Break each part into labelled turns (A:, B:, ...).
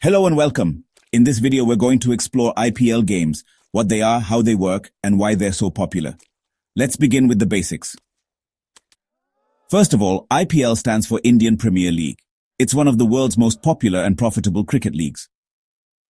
A: Hello and welcome. In this video, we're going to explore IPL games, what they are, how they work, and why they're so popular. Let's begin with the basics. First of all, IPL stands for Indian Premier League. It's one of the world's most popular and profitable cricket leagues.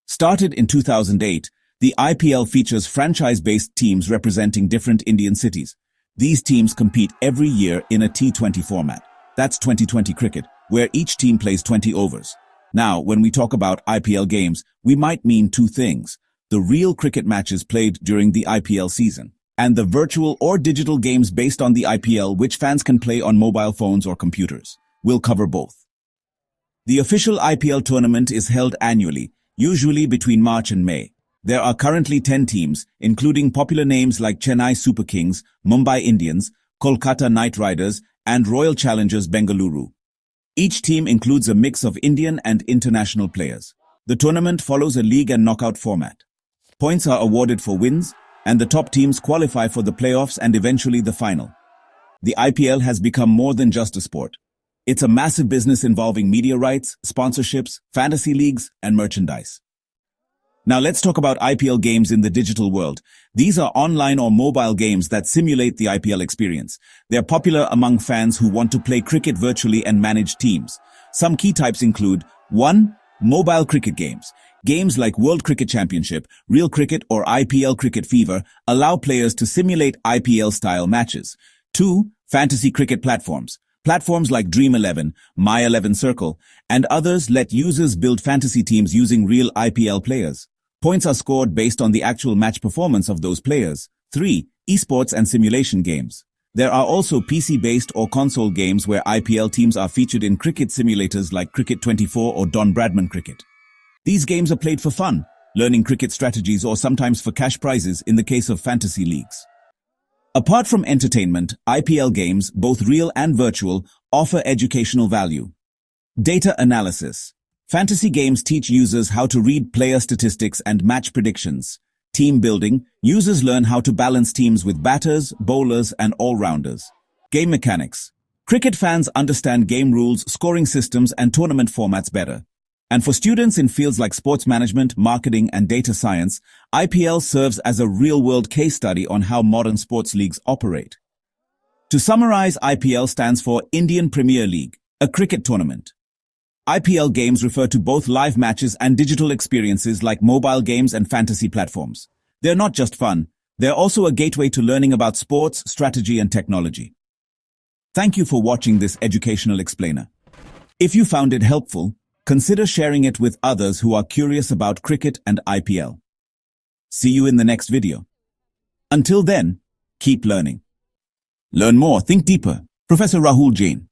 A: Started in 2008, the IPL features franchise-based teams representing different Indian cities. These teams compete every year in a T20 format. That's 2020 cricket, where each team plays 20 overs. Now, when we talk about IPL games, we might mean two things: the real cricket matches played during the IPL season, and the virtual or digital games based on the IPL which fans can play on mobile phones or computers. We'll cover both. The official IPL tournament is held annually, usually between March and May. There are currently 10 teams, including popular names like Chennai Super Kings, Mumbai Indians, Kolkata Knight Riders, and Royal Challengers Bengaluru. Each team includes a mix of Indian and international players. The tournament follows a league and knockout format. Points are awarded for wins, and the top teams qualify for the playoffs and eventually the final. The IPL has become more than just a sport. It's a massive business involving media rights, sponsorships, fantasy leagues, and merchandise. Now let's talk about IPL games in the digital world. These are online or mobile games that simulate the IPL experience. They're popular among fans who want to play cricket virtually and manage teams. Some key types include 1. Mobile cricket games. Games like World Cricket Championship, Real Cricket, or IPL Cricket Fever allow players to simulate IPL-style matches. 2. Fantasy cricket platforms. Platforms like Dream 11, My 11 Circle, and others let users build fantasy teams using real IPL players. Points are scored based on the actual match performance of those players. 3. Esports and simulation games. There are also PC-based or console games where IPL teams are featured in cricket simulators like Cricket 24 or Don Bradman Cricket. These games are played for fun, learning cricket strategies, or sometimes for cash prizes in the case of fantasy leagues. Apart from entertainment, IPL games, both real and virtual, offer educational value. Data analysis. Fantasy games teach users how to read player statistics and match predictions. Team building. Users learn how to balance teams with batters, bowlers, and all-rounders. Game mechanics. Cricket fans understand game rules, scoring systems, and tournament formats better. And for students in fields like sports management, marketing, and data science, IPL serves as a real-world case study on how modern sports leagues operate. To summarize, IPL stands for Indian Premier League, a cricket tournament. IPL games refer to both live matches and digital experiences like mobile games and fantasy platforms. They're not just fun, they're also a gateway to learning about sports, strategy, and technology. Thank you for watching this educational explainer. If you found it helpful, consider sharing it with others who are curious about cricket and IPL. See you in the next video. Until then, keep learning. Learn more, think deeper. Professor Rahul Jain.